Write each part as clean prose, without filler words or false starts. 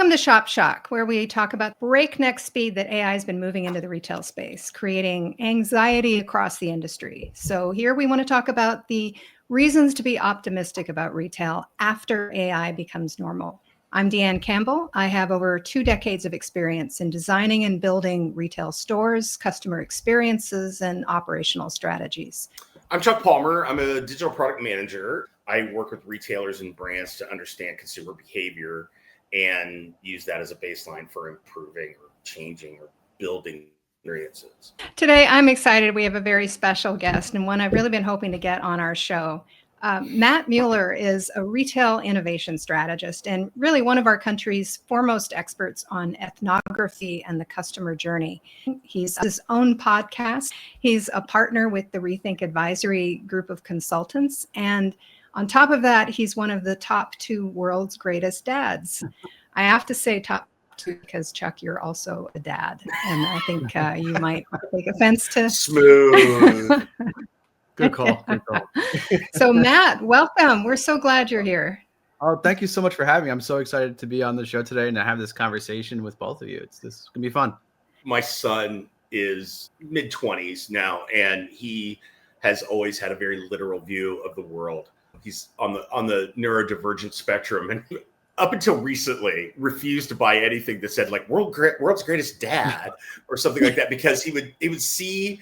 Welcome to Shop Shock, where we talk about breakneck speed that AI has been moving into the retail space, creating anxiety across the industry. So here we want to talk about the reasons to be optimistic about retail after AI becomes normal. I'm Deanne Campbell. I have over 2 decades of experience in designing and building retail stores, customer experiences, and operational strategies. I'm Chuck Palmer. I'm a digital product manager. I work with retailers and brands to understand consumer behavior and use that as a baseline for improving or changing or building experiences. Today, I'm excited. We have a very special guest and one I've really been hoping to get on our show. Matt Mueller is a retail innovation strategist and really one of our country's foremost experts on ethnography and the customer journey. He's his own podcast. He's a partner with the Rethink Advisory group of consultants. And on top of that, he's one of the top 2 world's greatest dads. I have to say top 2 because, Chuck, you're also a dad. And I think you might take offense to... Smooth. Good call. Good call. So, Matt, welcome. We're so glad you're here. Oh, thank you so much for having me. I'm so excited to be on the show today and to have this conversation with both of you. This is going to be fun. My son is mid-20s now, and he has always had a very literal view of the world. He's on the neurodivergent spectrum, and up until recently refused to buy anything that said like world's greatest dad or something like that, because he would see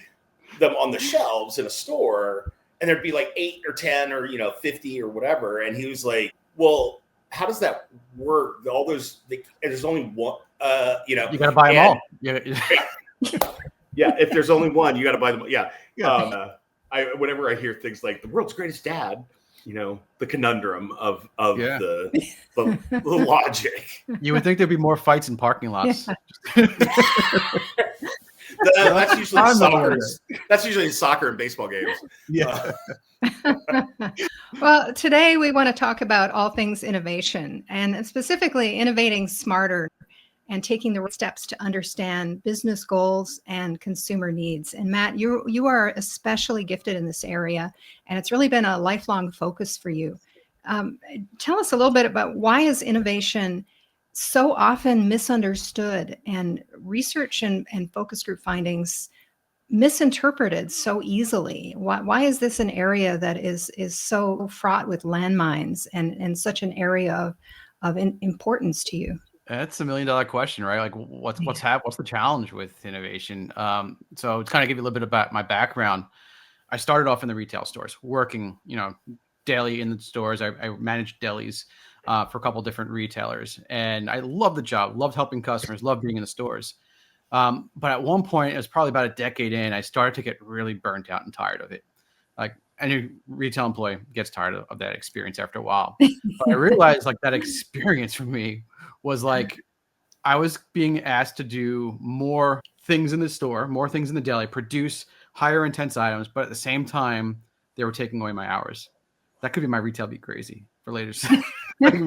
them on the shelves in a store and there'd be like 8 or 10 or 50 or whatever, and he was like, well, how does that work? All those there's only one, you gotta buy them all. Yeah, if there's only one, you gotta buy them. Whenever I hear things like the world's greatest dad, the conundrum of the logic. You would think there'd be more fights in parking lots. Yeah. That's usually soccer. That's usually soccer and baseball games. Yeah. Well, today we want to talk about all things innovation and specifically innovating smarter and taking the right steps to understand business goals and consumer needs. And Matt, you are especially gifted in this area, and it's really been a lifelong focus for you. Tell us a little bit about why is innovation so often misunderstood and research and focus group findings misinterpreted so easily? Why is this an area that is so fraught with landmines and such an area of importance to you? That's $1 million question, right? Like what's the challenge with innovation? So to kind of give you a little bit about my background, I started off in the retail stores, working, daily in the stores. I managed delis for a couple different retailers, and I loved the job, loved helping customers, loved being in the stores. But at one point, it was probably about a decade in, I started to get really burnt out and tired of it. Like any retail employee gets tired of that experience after a while. But I realized like that experience for me was like I was being asked to do more things in the store, more things in the deli, produce higher intense items, but at the same time, they were taking away my hours. That could be my retail be crazy for later. But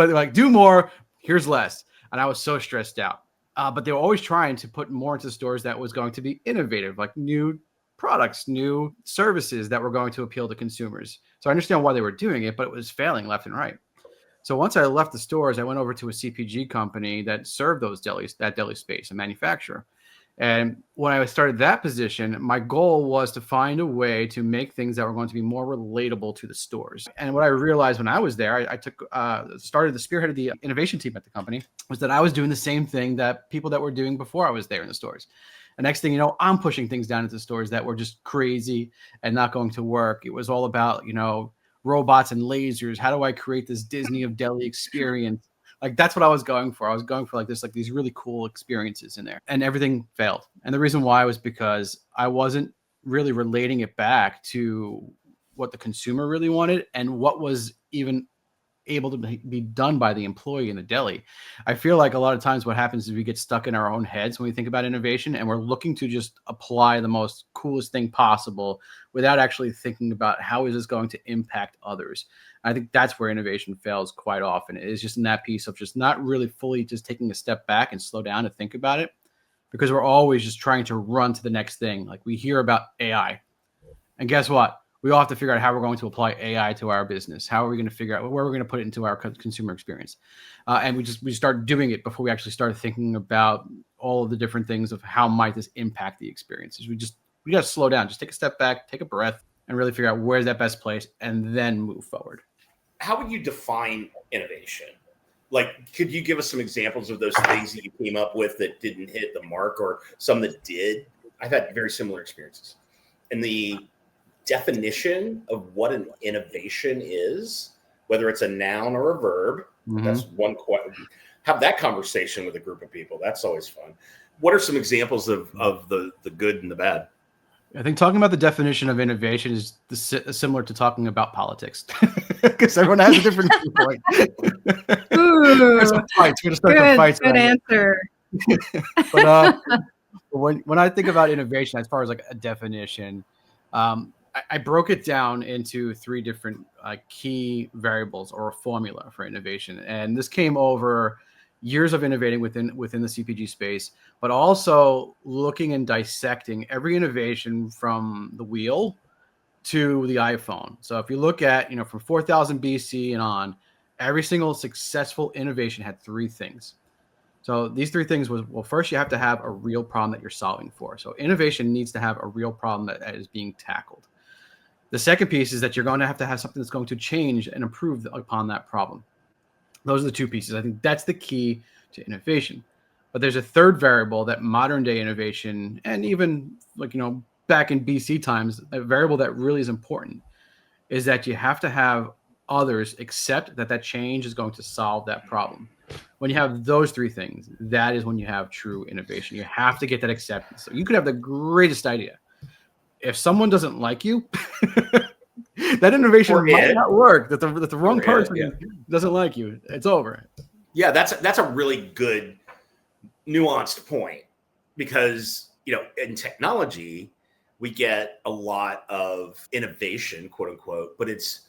they're like, do more, here's less. And I was so stressed out. But they were always trying to put more into stores that was going to be innovative, like new products, new services that were going to appeal to consumers. So I understand why they were doing it, but it was failing left and right. So once I left the stores, I went over to a CPG company that served those delis, that deli space, a manufacturer. And when I started that position, my goal was to find a way to make things that were going to be more relatable to the stores. And what I realized when I was there, I started the spearhead of the innovation team at the company, was that I was doing the same thing that people that were doing before I was there in the stores. And next thing you know, I'm pushing things down into stores that were just crazy and not going to work. It was all about, robots and lasers. How do I create this Disney of deli experience? Like that's what I was going for. I was going for these really cool experiences in there, and everything failed. And the reason why was because I wasn't really relating it back to what the consumer really wanted and what was even able to be done by the employee in the deli. I feel like a lot of times what happens is we get stuck in our own heads when we think about innovation, and we're looking to just apply the most coolest thing possible without actually thinking about how is this going to impact others. I think that's where innovation fails quite often. It is just in that piece of just not really fully just taking a step back and slow down to think about it, because we're always just trying to run to the next thing. Like we hear about AI, and guess what? we all have to figure out how we're going to apply AI to our business. How are we going to figure out where we're going to put it into our consumer experience? And we start doing it before we actually start thinking about all of the different things of how might this impact the experiences. We got to slow down, just take a step back, take a breath, and really figure out where's that best place, and then move forward. How would you define innovation? Like, could you give us some examples of those things that you came up with that didn't hit the mark, or some that did? I've had very similar experiences. And the definition of what an innovation is, whether it's a noun or a verb, that's one question. Have that conversation with a group of people. That's always fun. What are some examples of the good and the bad? I think talking about the definition of innovation is similar to talking about politics, because everyone has a different viewpoint. There's some fights. We're going to start the fights. Good answer. But when I think about innovation, as far as like a definition, I broke it down into three different key variables or a formula for innovation. And this came over years of innovating within the CPG space, but also looking and dissecting every innovation from the wheel to the iPhone. So if you look at, from 4000 BC and on, every single successful innovation had three things. So these three things was, well, first you have to have a real problem that you're solving for. So innovation needs to have a real problem that is being tackled. The second piece is that you're going to have something that's going to change and improve upon that problem. Those are the two pieces. I think that's the key to innovation. But there's a third variable that modern day innovation, and even back in BC times, a variable that really is important is that you have to have others accept that change is going to solve that problem. When you have those three things, that is when you have true innovation. You have to get that acceptance. So you could have the greatest idea. If someone doesn't like you, that innovation might not work. That the wrong person doesn't like you, it's over. Yeah, that's a really good nuanced point, because in technology we get a lot of innovation, quote unquote, but it's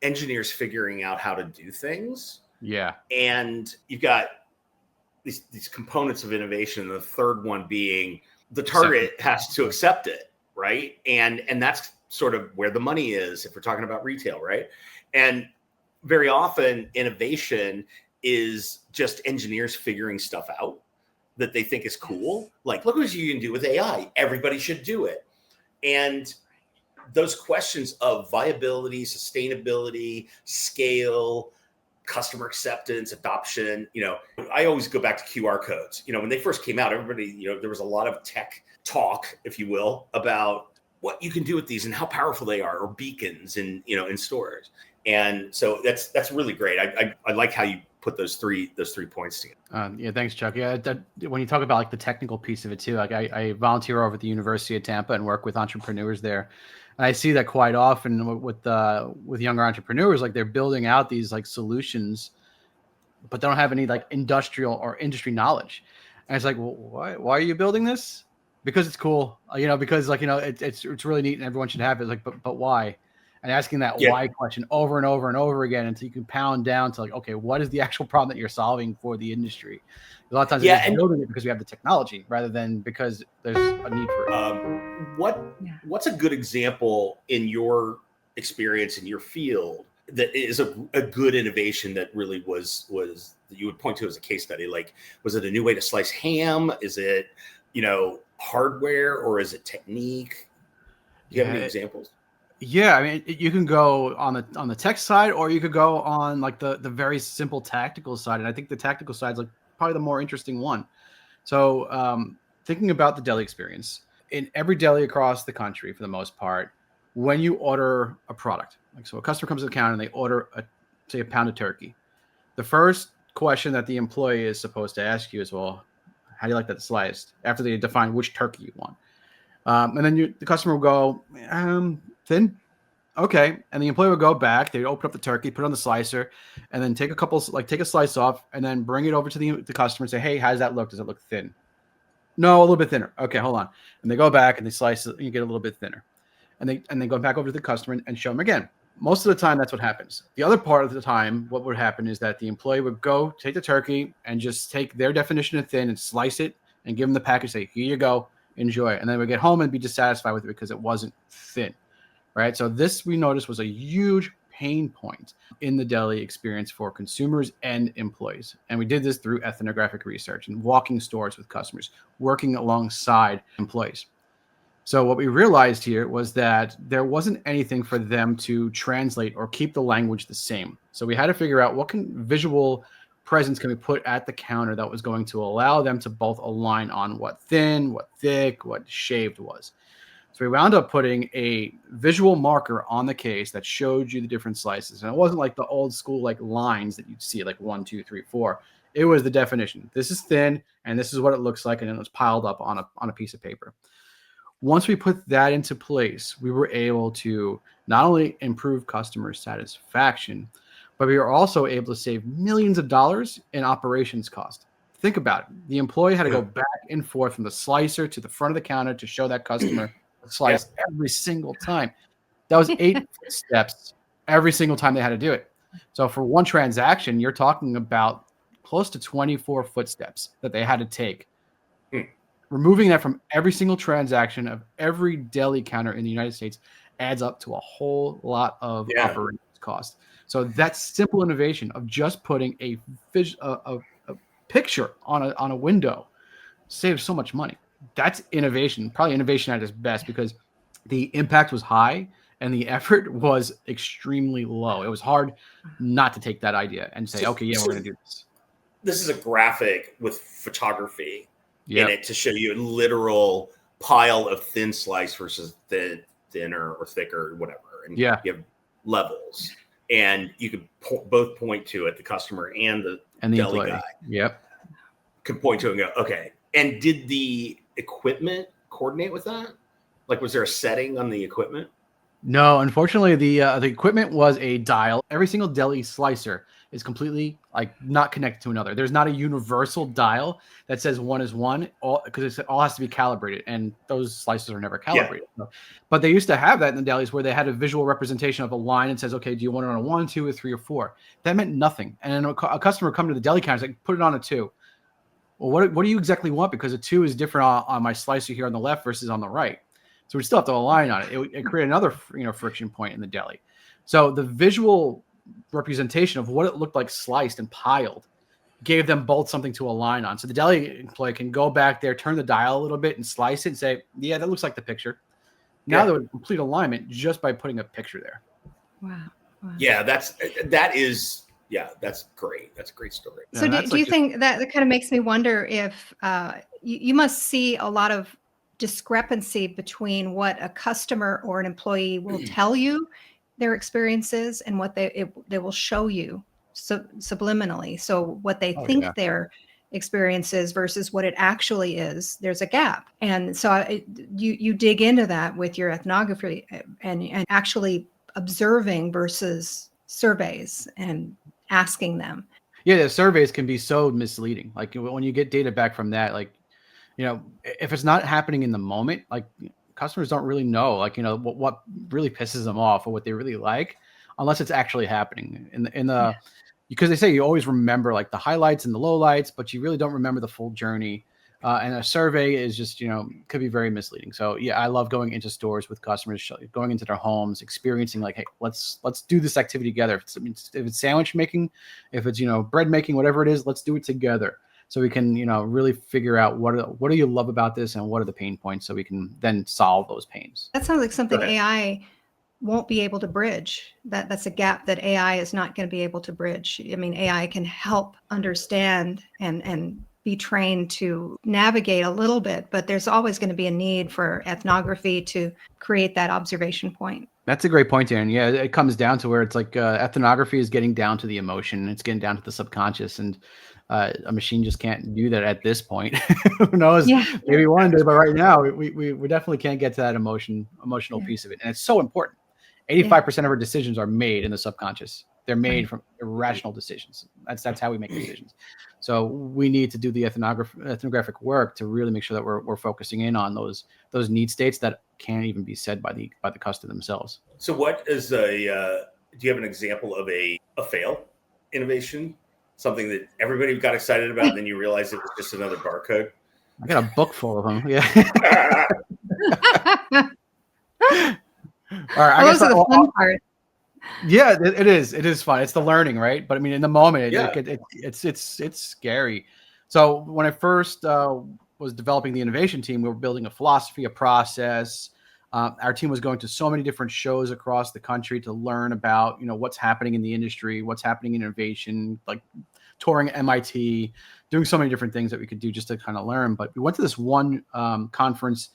engineers figuring out how to do things. Yeah, and you've got these components of innovation. And the third one being the target has to accept it, right? And that's sort of where the money is if we're talking about retail, right? And very often innovation is just engineers figuring stuff out that they think is cool. Like, look what you can do with AI. Everybody should do it. And those questions of viability, sustainability, scale, customer acceptance, adoption, I always go back to QR codes. When they first came out, everybody, there was a lot of tech talk, if you will, about what you can do with these and how powerful they are, or beacons in stores. And so that's really great. I like how you put those three points together. Yeah, thanks, Chuck. Yeah, when you talk about the technical piece of it too, I volunteer over at the University of Tampa and work with entrepreneurs there. And I see that quite often with younger entrepreneurs, they're building out these solutions, but they don't have any industrial or industry knowledge. And it's like, well, why are you building this? Because it's cool, because it's really neat and everyone should have it. But why? And asking that why question over and over and over again until you can pound down to okay, what is the actual problem that you're solving for the industry? A lot of times we're building it because we have the technology rather than because there's a need for it. What's a good example in your experience in your field that is a good innovation that really was that you would point to as a case study? Like, was it a new way to slice ham? Is it hardware, or is it technique? Do you have any examples? Yeah, I mean, you can go on the tech side, or you could go on the very simple tactical side. And I think the tactical side is probably the more interesting one. So thinking about the deli experience, in every deli across the country, for the most part, when you order a product, so a customer comes to the counter and they order say a pound of turkey, the first question that the employee is supposed to ask you is, well, how do you like that sliced? After they define which turkey you want. And then the customer will go, thin. Okay. And the employee will go back. They open up the turkey, put it on the slicer, and then take a slice off and then bring it over to the customer and say, hey, how does that look? Does it look thin? No, a little bit thinner. Okay, hold on. And they go back and they slice it and you get a little bit thinner. And they go back over to the customer and show them again. Most of the time, that's what happens. The other part of the time, what would happen is that the employee would go take the turkey and just take their definition of thin and slice it and give them the package, say, here you go, enjoy. And then we get home and be dissatisfied with it because it wasn't thin. right? So this we noticed was a huge pain point in the deli experience for consumers and employees. And we did this through ethnographic research and walking stores with customers, working alongside employees. So what we realized here was that there wasn't anything for them to translate or keep the language the same. So we had to figure out what visual presence can we put at the counter that was going to allow them to both align on what thin, what thick, what shaved was. So we wound up putting a visual marker on the case that showed you the different slices. And it wasn't like the old school like lines that you'd see like 1, 2, 3, 4. It was the definition. This is thin and this is what it looks like. And it was piled up on a piece of paper. Once we put that into place, we were able to not only improve customer satisfaction, but we were also able to save millions of dollars in operations cost. Think about it. The employee had to go back and forth from the slicer to the front of the counter to show that customer the slice every single time. That was 8 steps every single time they had to do it. So for one transaction, you're talking about close to 24 footsteps that they had to take. Removing that from every single transaction of every deli counter in the United States adds up to a whole lot of operations cost. So that simple innovation of just putting a picture on a window saves so much money. That's innovation, probably innovation at its best, because the impact was high and the effort was extremely low. It was hard not to take that idea and say, okay, yeah, we're going to do this. This is a graphic with photography in it to show you a literal pile of thin slice versus thinner or thicker or whatever. And you have levels. And you could both point to it, the customer and the deli employee guy. Could point to it and go, okay. And did the equipment coordinate with that? Like, was there a setting on the equipment? No, unfortunately, the equipment was a dial. Every single deli slicer is completely not connected to another. There's not a universal dial that says one is one, because it all has to be calibrated, and those slices are never calibrated. So, but they used to have that in the delis where they had a visual representation of a line and says, okay, do you want it on a 1, 2, or 3, or 4? That meant nothing. And then a customer would come to the deli counter and say, put it on a 2. Well, what do you exactly want? Because a 2 is different on my slicer here on the left versus on the right. So we still have to align on it. It created another friction point in the deli. So the visual representation of what it looked like sliced and piled gave them both something to align on. So the deli employee can go back there, turn the dial a little bit and slice it and say, yeah, that looks like the picture. Now there was complete alignment just by putting a picture there. Wow. Yeah, that's great. That's a great story. So do you think that kind of makes me wonder if you must see a lot of discrepancy between what a customer or an employee will tell you their experiences and what they will show you subliminally. So what they think their experience is versus what it actually is, there's a gap. And so you dig into that with your ethnography and actually observing versus surveys and asking them. Yeah, the surveys can be so misleading. Like when you get data back from that, if it's not happening in the moment, customers don't really know, what really pisses them off or what they really like, unless it's actually happening because they say you always remember the highlights and the lowlights, but you really don't remember the full journey. And a survey is just, could be very misleading. So yeah, I love going into stores with customers, going into their homes, experiencing hey, let's do this activity together. If it's sandwich making, if it's, bread making, whatever it is, let's do it together. So we can, really figure out what do you love about this and what are the pain points so we can then solve those pains. That sounds like something AI won't be able to bridge. That's a gap that AI is not going to be able to bridge. I mean, AI can help understand and be trained to navigate a little bit, but there's always going to be a need for ethnography to create that observation point. That's a great point, Aaron. Yeah, it comes down to where it's ethnography is getting down to the emotion. It's getting down to the subconscious, and a machine just can't do that at this point. Who knows? Yeah. Maybe one day, but right now we definitely can't get to that emotional piece of it. And it's so important. 85% of our decisions are made in the subconscious. They're made from irrational decisions. That's how we make decisions. So we need to do the ethnographic work to really make sure that we're focusing in on those need states that can't even be said by the customer themselves. So what is do you have an example of a fail innovation? Something that everybody got excited about, and then you realize it was just another barcode? I got a book full of them. Yeah. All right, I Well, guess those are the fun parts. yeah, it is. It is fun. It's the learning, right? But I mean, in the moment, Yeah. it's scary. So when I first was developing the innovation team, we were building a philosophy, a process. Our team was going to so many different shows across the country to learn about, what's happening in the industry, what's happening in innovation, like touring MIT, doing so many different things that we could do just to kind of learn. But we went to this one conference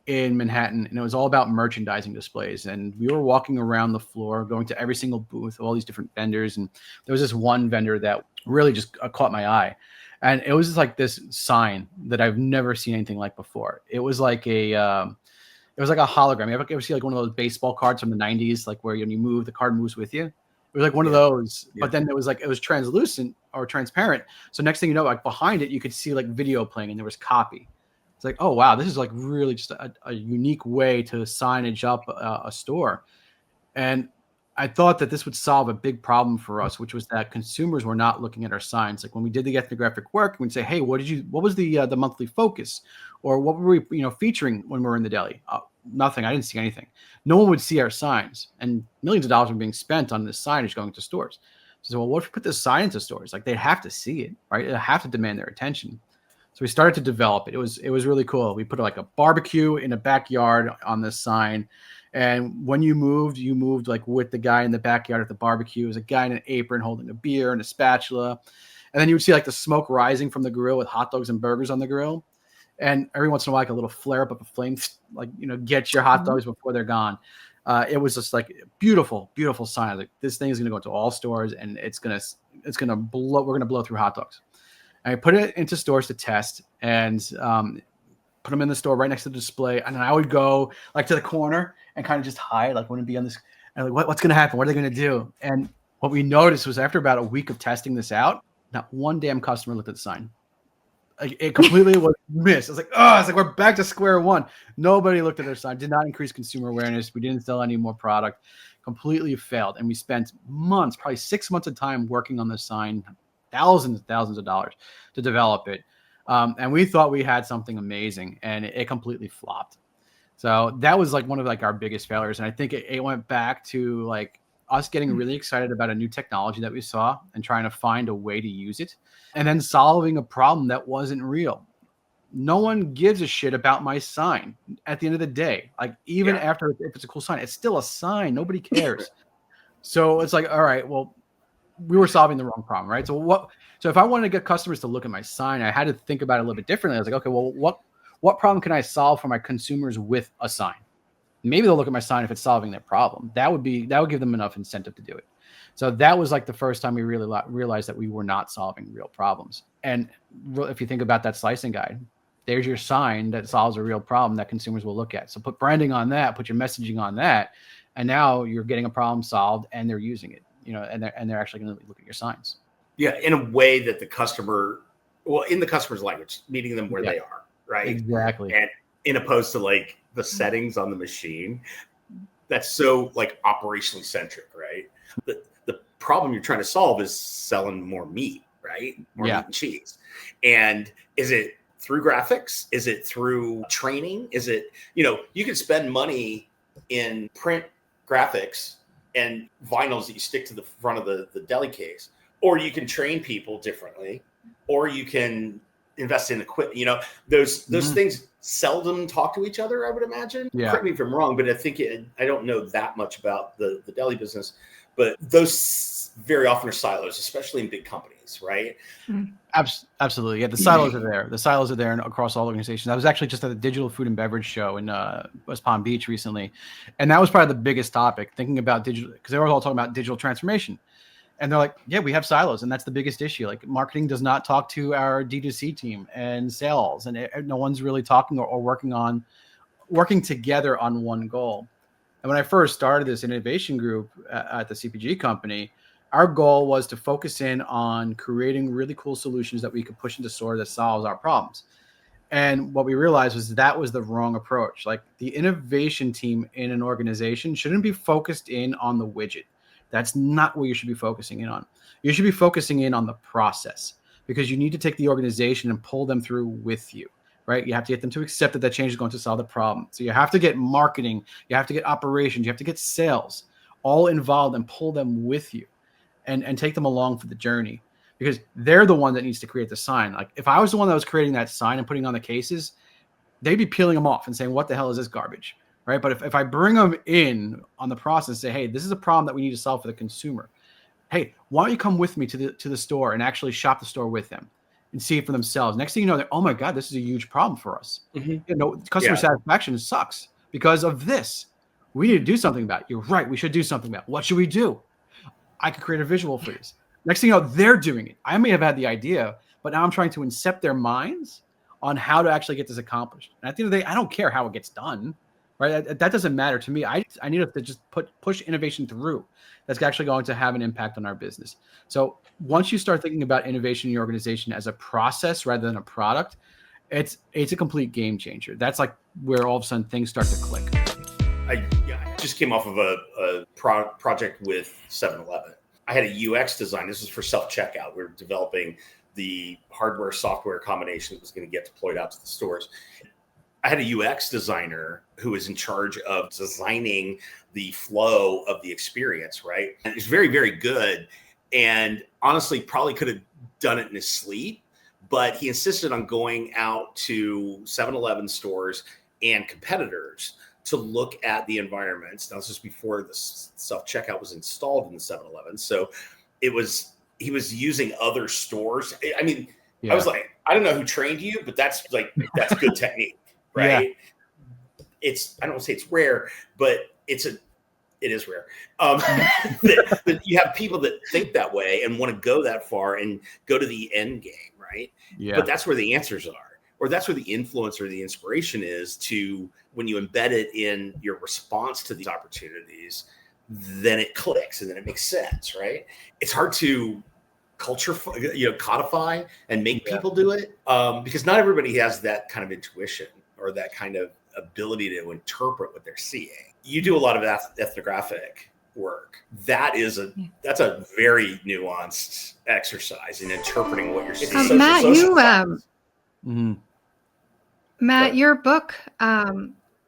in Manhattan, and it was all about merchandising displays. And we were walking around the floor, going to every single booth, all these different vendors. And there was this one vendor that really just caught my eye. And it was just like this sign that I've never seen anything like before. It was like a hologram. You ever see like one of those baseball cards from the 90s, like where when you move, the card moves with you? It was like one of those, but then it was translucent or transparent. So next thing you know, like behind it, you could see like video playing, and there was copy. It's like, oh wow, this is like really just a unique way to signage up a store. And I thought that this would solve a big problem for us, which was that consumers were not looking at our signs. Like when we did the ethnographic work, we'd say, hey, what was the monthly focus, or what were we featuring when we were in the deli? Nothing. I didn't see anything. No one would see our signs, and millions of dollars were being spent on this signage going to stores. So, well, what if we put this sign into stores? Like they'd have to see it, right? They'd have to demand their attention. So we started to develop it. It was really cool. We put like a barbecue in a backyard on this sign. And when you moved like with the guy in the backyard at the barbecue. It was a guy in an apron holding a beer and a spatula. And then you would see like the smoke rising from the grill with hot dogs and burgers on the grill. And every once in a while, like a little flare up of a flame, like, get your hot dogs before they're gone. It was just like beautiful, beautiful sign. Like this thing is going to go into all stores, and it's going to blow. We're going to blow through hot dogs. And I put it into stores to test, and put them in the store right next to the display. And then I would go like to the corner and kind of just hide, like wouldn't be on this. And like, what's going to happen? What are they going to do? And what we noticed was after about a week of testing this out, not one damn customer looked at the sign. Like it completely was missed. It's like we're back to square one. Nobody looked at their sign. Did not increase consumer awareness. We didn't sell any more product. Completely failed. And we spent months, probably 6 months of time working on this sign, thousands of dollars to develop it. And we thought we had something amazing, and it completely flopped. So that was like one of like our biggest failures. And I think it went back to like us getting really excited about a new technology that we saw and trying to find a way to use it, and then solving a problem that wasn't real. No one gives a shit about my sign at the end of the day. Like even after, if it's a cool sign, it's still a sign. Nobody cares. So it's like, all right, well, we were solving the wrong problem, right? So if I wanted to get customers to look at my sign, I had to think about it a little bit differently. I was like, okay, well, what problem can I solve for my consumers with a sign? Maybe they'll look at my sign if it's solving their problem. That would give them enough incentive to do it. So that was like the first time we really realized that we were not solving real problems. And if you think about that slicing guide, there's your sign that solves a real problem that consumers will look at. So put branding on that, put your messaging on that, and now you're getting a problem solved, and they're using it. And they're actually going to look at your signs. Yeah, in a way that the customer, in the customer's language, meeting them where they are, right? Exactly. And in opposed to like the settings on the machine, that's so like operationally centric, right? The problem you're trying to solve is selling more meat, right? More meat and cheese. And is it through graphics? Is it through training? Is it, you can spend money in print graphics and vinyls that you stick to the front of the deli case, or you can train people differently, or you can invest in equipment. Those things seldom talk to each other, I would imagine. Yeah. Correct me if I'm wrong, but I think I don't know that much about the deli business, but those very often are silos, especially in big companies, right? Absolutely. Yeah, the silos are there. The silos are there across all organizations. I was actually just at a digital food and beverage show in West Palm Beach recently, and that was probably the biggest topic, thinking about digital, because they were all talking about digital transformation. And they're like, yeah, we have silos, and that's the biggest issue. Like marketing does not talk to our D2C team and sales, and no one's really talking or working together on one goal. And when I first started this innovation group at the CPG company, our goal was to focus in on creating really cool solutions that we could push into store that solves our problems. And what we realized was that was the wrong approach. Like the innovation team in an organization shouldn't be focused in on the widget. That's not what you should be focusing in on. You should be focusing in on the process, because you need to take the organization and pull them through with you. right? You have to get them to accept that that change is going to solve the problem. So you have to get marketing, you have to get operations, you have to get sales all involved and pull them with you and take them along for the journey, because they're the one that needs to create the sign. Like if I was the one that was creating that sign and putting on the cases, they'd be peeling them off and saying, what the hell is this garbage? Right. But if I bring them in on the process and say, hey, this is a problem that we need to solve for the consumer. Hey, why don't you come with me to the store and actually shop the store with them and see it for themselves? Next thing you know, they're, oh my God, this is a huge problem for us. Customer satisfaction sucks because of this. We need to do something about it. You're right. We should do something about it. What should we do? I could create a visual for this. Next thing you know, they're doing it. I may have had the idea, but now I'm trying to incept their minds on how to actually get this accomplished. And at the end of the day, I don't care how it gets done, right? That doesn't matter to me. I need to just push innovation through. That's actually going to have an impact on our business. So once you start thinking about innovation in your organization as a process rather than a product, it's a complete game changer. That's like where all of a sudden things start to click. I just came off of a project with 7-Eleven. I had a UX design. This was for self-checkout. We were developing the hardware software combination that was going to get deployed out to the stores. I had a UX designer who was in charge of designing the flow of the experience, right? And it was very, very good. And honestly, probably could have done it in his sleep, but he insisted on going out to 7-Eleven stores and competitors to look at the environments. Now, this was before the self-checkout was installed in the 7-Eleven. So he was using other stores. I mean, I was like, I don't know who trained you, but that's good technique, right? Yeah. I don't want to say it's rare, but it is rare. That you have people that think that way and want to go that far and go to the end game, right? Yeah. But that's where the answers are, or that's where the influence or the inspiration is to when you embed it in your response to these opportunities, then it clicks and then it makes sense, right? It's hard to codify and make people do it because not everybody has that kind of intuition or that kind of ability to interpret what they're seeing. You do a lot of ethnographic work. That's a very nuanced exercise in interpreting what you're seeing. Matt, your book,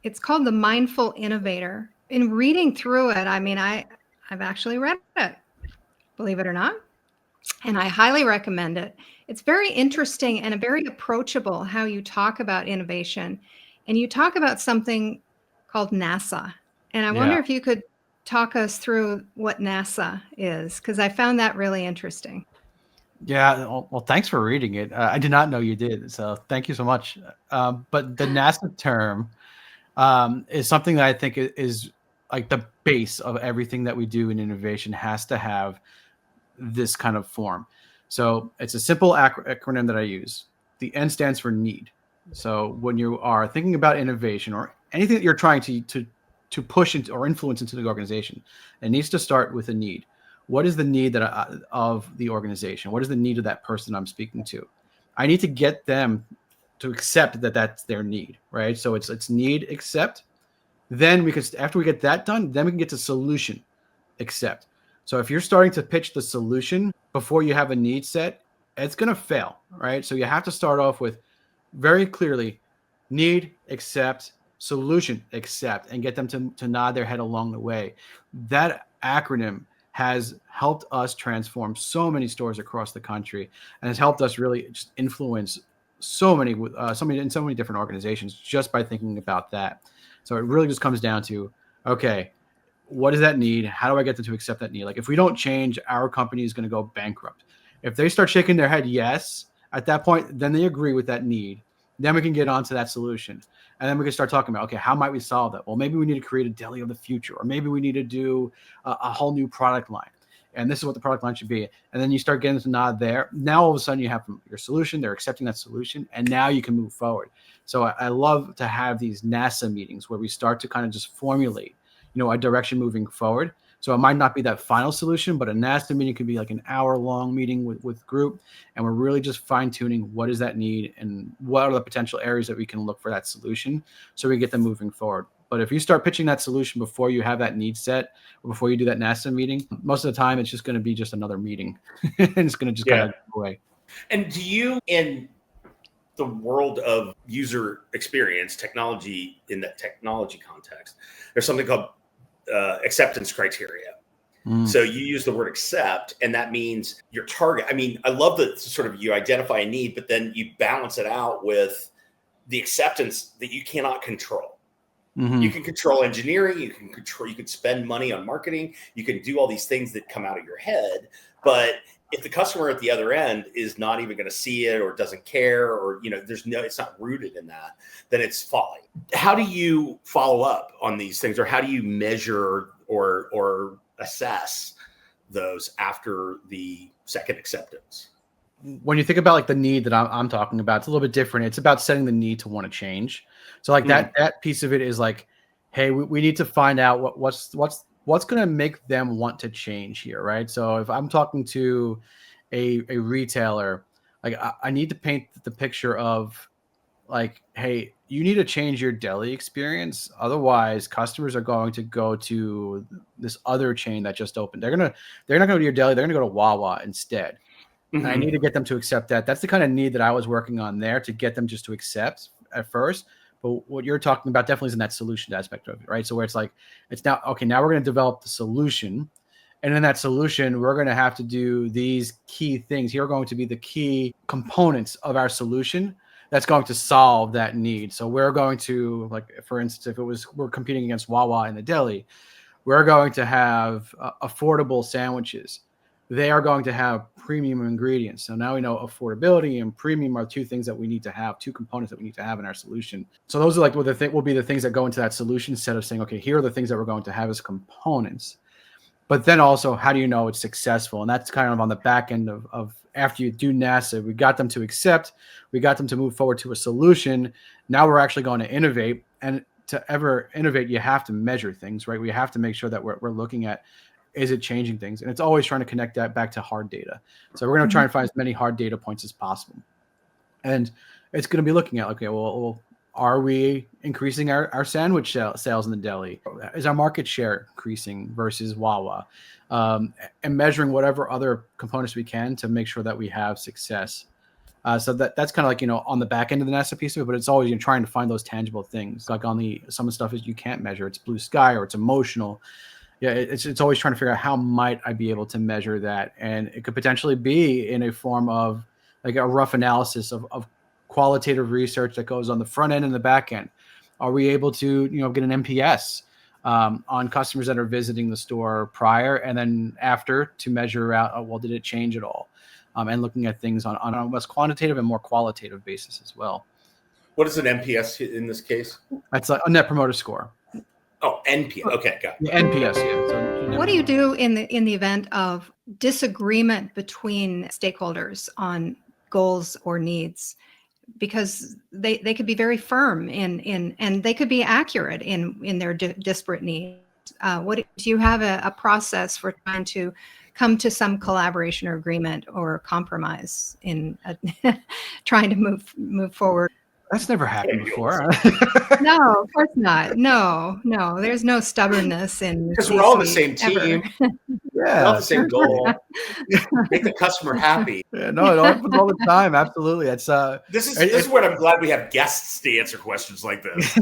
it's called The Mindful Innovator. In reading through it, I mean, I've actually read it, believe it or not, and I highly recommend it. It's very interesting and very approachable how you talk about innovation. And you talk about something called NASA. And I wonder if you could talk us through what NASA is, because I found that really interesting. Yeah, well, thanks for reading it. I did not know you did, so thank you so much. But the NASA term is something that I think is like the base of everything that we do in innovation has to have this kind of form. So it's a simple acronym that I use. The N stands for need. So when you are thinking about innovation or anything that you're trying to push into or influence into the organization, it needs to start with a need. What is the need of the organization? What is the need of that person I'm speaking to? I need to get them to accept that that's their need, right? So it's need, accept. Then after we get that done, then we can get to solution, accept. So if you're starting to pitch the solution before you have a need set, it's going to fail, right? So you have to start off with very clearly need, accept, solution, accept, and get them to nod their head along the way. That acronym has helped us transform so many stores across the country and has helped us really just influence so many different organizations just by thinking about that. So it really just comes down to, okay, what is that need? How do I get them to accept that need? Like if we don't change, our company is going to go bankrupt. If they start shaking their head yes, at that point, then they agree with that need. Then we can get on to that solution. And then we can start talking about, okay, how might we solve that? Well, maybe we need to create a deli of the future, or maybe we need to do a whole new product line. And this is what the product line should be. And then you start getting to nod there. Now, all of a sudden, you have your solution. They're accepting that solution. And now you can move forward. So I love to have these NASA meetings where we start to kind of just formulate, a direction moving forward. So it might not be that final solution, but a NASA meeting could be like an hour-long meeting with group. And we're really just fine-tuning what is that need and what are the potential areas that we can look for that solution so we get them moving forward. But if you start pitching that solution before you have that need set or before you do that NASA meeting, most of the time it's just going to be just another meeting. And it's going to just kind of go away. And do you, in the world of user experience technology, in that technology context, there's something called acceptance criteria. So you use the word accept, and that means your target. I mean, I love that sort of you identify a need, but then you balance it out with the acceptance that you cannot control. You can control engineering, you can spend money on marketing, you can do all these things that come out of your head. But if the customer at the other end is not even going to see it or doesn't care, or, it's not rooted in that, then it's folly. How do you follow up on these things, or how do you measure or assess those after the second acceptance? When you think about like the need that I'm talking about, it's a little bit different. It's about setting the need to want to change. So like that piece of it is like, hey, we need to find out what's going to make them want to change here, right? So if I'm talking to a retailer, like I need to paint the picture of like, hey, you need to change your deli experience. Otherwise, customers are going to go to this other chain that just opened. They're not going to go to your deli. They're going to go to Wawa instead. And I need to get them to accept that. That's the kind of need that I was working on there, to get them just to accept at first. But what you're talking about definitely is in that solution aspect of it, right? So where it's like, it's now, okay, now we're going to develop the solution. And in that solution, we're going to have to do these key things. Here are going to be the key components of our solution that's going to solve that need. So we're going to, like, for instance, if we're competing against Wawa in the deli, we're going to have affordable sandwiches. They are going to have premium ingredients. So now we know affordability and premium are two things that we need to have, two components that we need to have in our solution. So those are like will be the things that go into that solution, instead of saying, okay, here are the things that we're going to have as components. But then also, how do you know it's successful? And that's kind of on the back end of after you do NASA, we got them to accept, we got them to move forward to a solution. Now we're actually going to innovate. And to ever innovate, you have to measure things, right? We have to make sure that we're looking at, is it changing things? And it's always trying to connect that back to hard data. So we're going to try and find as many hard data points as possible. And it's going to be looking at, okay, well, are we increasing our sandwich sales in the deli? Is our market share increasing versus Wawa? And measuring whatever other components we can to make sure that we have success. So that's kind of like, on the back end of the NASA piece of it, but it's always trying to find those tangible things. Like some of the stuff is you can't measure. It's blue sky or it's emotional. Yeah, it's always trying to figure out how might I be able to measure that. And it could potentially be in a form of like a rough analysis of qualitative research that goes on the front end and the back end. Are we able to, get an NPS on customers that are visiting the store prior and then after, to measure out, did it change at all? And looking at things on a less quantitative and more qualitative basis as well. What is an NPS in this case? That's a net promoter score. Oh, NPS. Okay, got it. Yeah, NPS, yeah. So what do you do in the event of disagreement between stakeholders on goals or needs? Because they could be very firm and they could be accurate in their disparate needs. Do you have a process for trying to come to some collaboration or agreement or compromise in trying to move forward? That's never happened before. No, of course not. No. There's no stubbornness in because we're all on the same team. Yeah, we're all the same goal. Make the customer happy. Yeah, no, it happens all the time. Absolutely. It's this is what I'm glad we have guests to answer questions like this.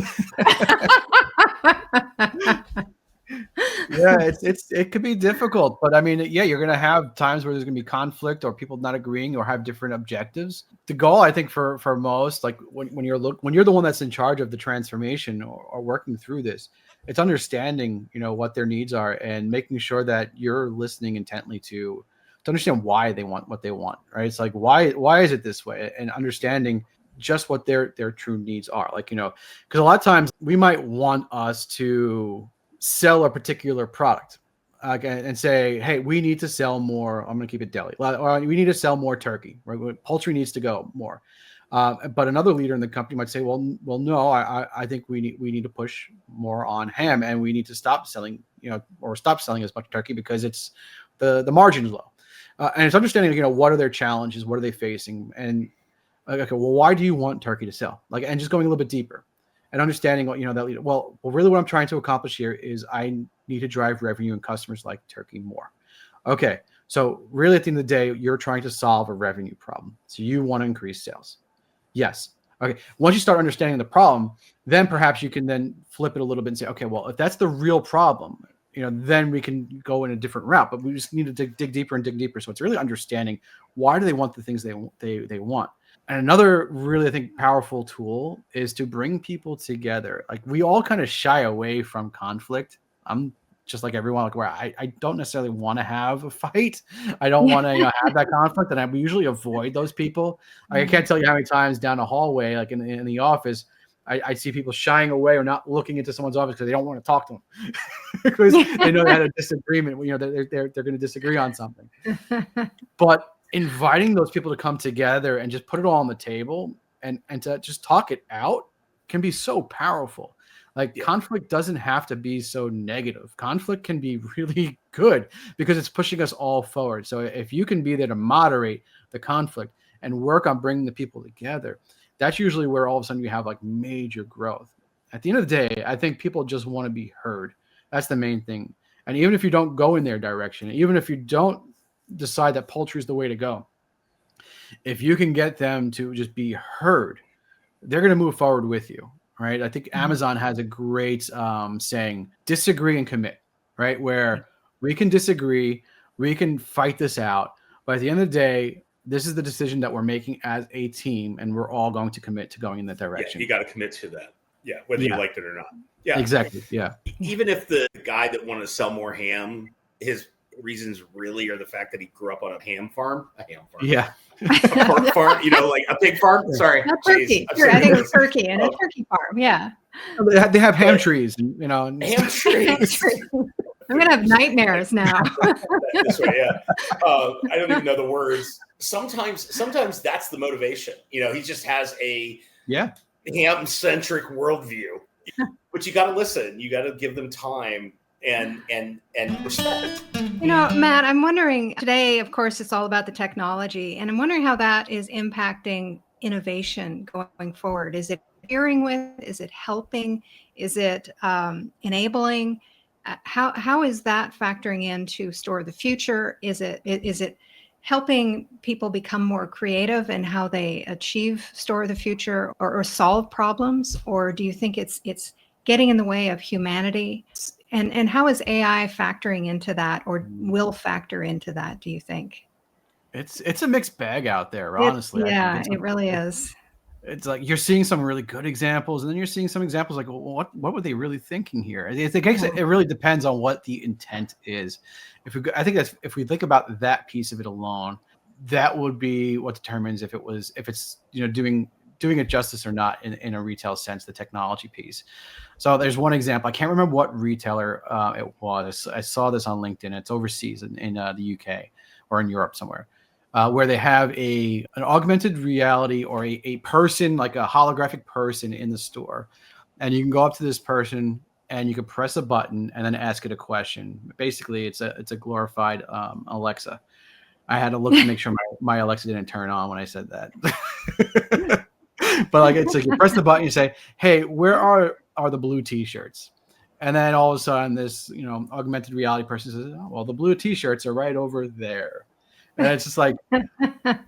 Yeah, it could be difficult, but I mean, yeah, you're going to have times where there's going to be conflict or people not agreeing or have different objectives. The goal, I think, for most, like when you're the one that's in charge of the transformation or working through this, it's understanding, what their needs are and making sure that you're listening intently to understand why they want what they want, right? It's like, why is it this way? And understanding just what their true needs are. Like, because a lot of times we might want us to sell a particular product and say, hey, we need to sell more. I'm going to keep it deli. Or we need to sell more turkey. Right? Poultry needs to go more. But another leader in the company might say, well, no, I think we need to push more on ham, and we need to stop selling, or stop selling as much turkey because it's the margin is low. And it's understanding, what are their challenges, what are they facing, and okay, well, why do you want turkey to sell? And just going a little bit deeper. And understanding what, that leader, well, really what I'm trying to accomplish here is I need to drive revenue and customers like turkey more. Okay. So really at the end of the day, you're trying to solve a revenue problem. So you want to increase sales. Yes. Okay. Once you start understanding the problem, then perhaps you can then flip it a little bit and say, okay, well, if that's the real problem, then we can go in a different route. But we just need to dig deeper and dig deeper. So it's really understanding, why do they want the things they want. And another really, I think, powerful tool is to bring people together. Like, we all kind of shy away from conflict. I'm just like everyone, like, where I don't necessarily want to have a fight. I don't want to have that conflict, and we usually avoid those people. I can't tell you how many times down the hallway, like in the office, I see people shying away or not looking into someone's office because they don't want to talk to them because they know they had a disagreement. They're going to disagree on something. But inviting those people to come together and just put it all on the table and to just talk it out can be so powerful. Like, conflict doesn't have to be so negative. Conflict can be really good because it's pushing us all forward. So if you can be there to moderate the conflict and work on bringing the people together, that's usually where all of a sudden you have like major growth. At the end of the day, I think people just want to be heard. That's the main thing. And even if you don't go in their direction, even if you don't decide that poultry is the way to go, if you can get them to just be heard, they're going to move forward with you. Right. I think Amazon has a great saying, disagree and commit, right? Where we can disagree, we can fight this out. But at the end of the day, this is the decision that we're making as a team, and we're all going to commit to going in that direction. You got to commit to that. Yeah. Whether you liked it or not. Yeah, exactly. Yeah. Even if the guy that wanted to sell more ham, his reasons really are the fact that he grew up on a ham farm. Yeah. A pork farm, like a pig farm. Sorry, not turkey. I think it's turkey and a turkey farm. Yeah, they have ham trees, and ham trees. I'm gonna have nightmares now. This way, yeah. I don't even know the words. Sometimes that's the motivation. He just has a ham-centric worldview, but you got to listen. You got to give them time and respect. Matt, I'm wondering today, of course, it's all about the technology, and I'm wondering how that is impacting innovation going forward. Is it interfering with? Is it helping? Is it enabling? How is that factoring into Store of the Future? Is it helping people become more creative in how they achieve Store of the Future or solve problems? Or do you think it's getting in the way of humanity? And how is AI factoring into that, or will factor into that, do you think? It's a mixed bag out there, honestly. It really is. It's like you're seeing some really good examples, and then you're seeing some examples like, well, what were they really thinking here? It really depends on what the intent is. I think that's, if we think about that piece of it alone, that would be what determines if it's doing it justice or not in a retail sense, the technology piece. So there's one example. I can't remember what retailer it was. I saw this on LinkedIn. It's overseas in the UK or in Europe somewhere, where they have an augmented reality or a person, like a holographic person in the store. And you can go up to this person and you can press a button and then ask it a question. Basically, it's a glorified Alexa. I had to look to make sure my Alexa didn't turn on when I said that. But like, it's like you press the button, you say, "Hey, where are the blue T-shirts?" And then all of a sudden, this augmented reality person says, "Oh, well, the blue T-shirts are right over there." And it's just like,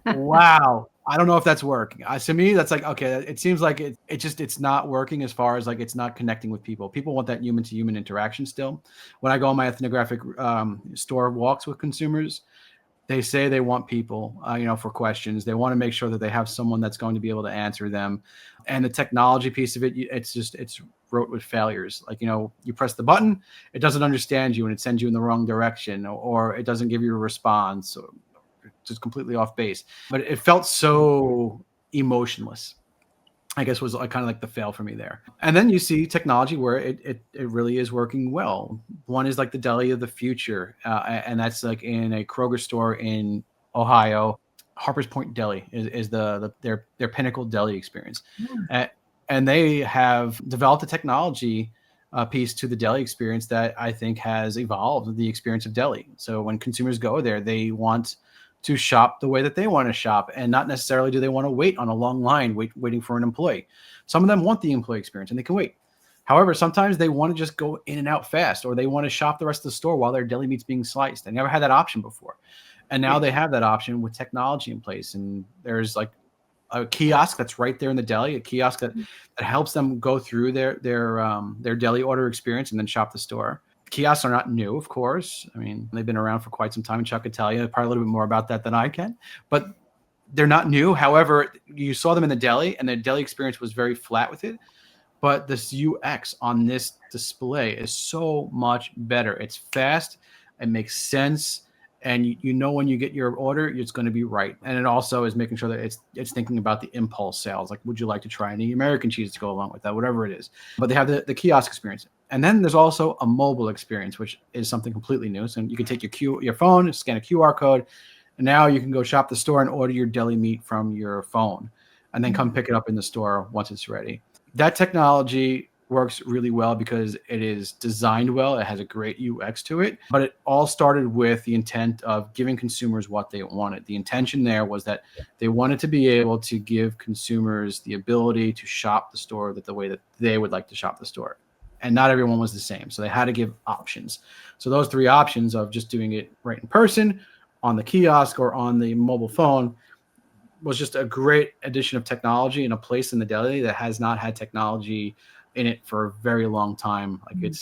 wow. I don't know if that's working. To me, that's like, okay, it seems like it's not working as far as like it's not connecting with people. People want that human to human interaction still. When I go on my ethnographic store walks with consumers, they say they want people, for questions. They want to make sure that they have someone that's going to be able to answer them. And the technology piece of it, it's wrote with failures. Like, you press the button, it doesn't understand you and it sends you in the wrong direction, or it doesn't give you a response, or just completely off base. But it felt so emotionless, I guess, was kind of like the fail for me there. And then you see technology where it really is working well. One is like the deli of the future. And that's like in a Kroger store in Ohio. Harper's Point Deli is their pinnacle deli experience. And they have developed a technology piece to the deli experience that I think has evolved the experience of deli. So when consumers go there, they want to shop the way that they want to shop, and not necessarily do they want to wait on a long line waiting for an employee. Some of them want the employee experience and they can wait. However, sometimes they want to just go in and out fast, or they want to shop the rest of the store while their deli meat's being sliced. They never had that option before. And now they have that option with technology in place. And there's like a kiosk that's right there in the deli, a kiosk that helps them go through their deli order experience and then shop the store. Kiosks are not new, of course. I mean, they've been around for quite some time, and Chuck could tell you probably a little bit more about that than I can. But they're not new. However, you saw them in the deli, and the deli experience was very flat with it. But this UX on this display is so much better. It's fast. It makes sense. And you know when you get your order, it's going to be right. And it also is making sure that it's thinking about the impulse sales. Like, would you like to try any American cheese to go along with that? Whatever it is. But they have the kiosk experience. And then there's also a mobile experience, which is something completely new. So you can take your phone, scan a QR code, and now you can go shop the store and order your deli meat from your phone and then come pick it up in the store once it's ready. That technology works really well because it is designed well. It has a great UX to it, but it all started with the intent of giving consumers what they wanted. The intention there was that they wanted to be able to give consumers the ability to shop the store the way that they would like to shop the store. And not everyone was the same. So they had to give options. So those 3 options of just doing it right in person, on the kiosk, or on the mobile phone was just a great addition of technology in a place in the deli that has not had technology in it for a very long time. Like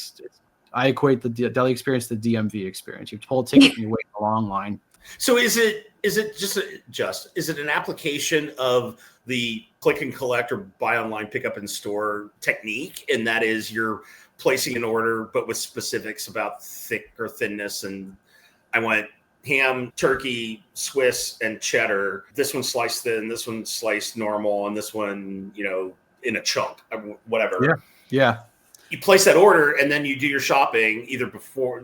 I equate the deli experience to the DMV experience. You pull a ticket and you wait in a long line. So is it is it an application of the click and collect or buy online, pick up in store technique? And that is you're placing an order, but with specifics about thick or thinness. And I want ham, turkey, Swiss, and cheddar. This one sliced thin, this one sliced normal, and this one, in a chunk, whatever. Yeah. You place that order, and then you do your shopping either before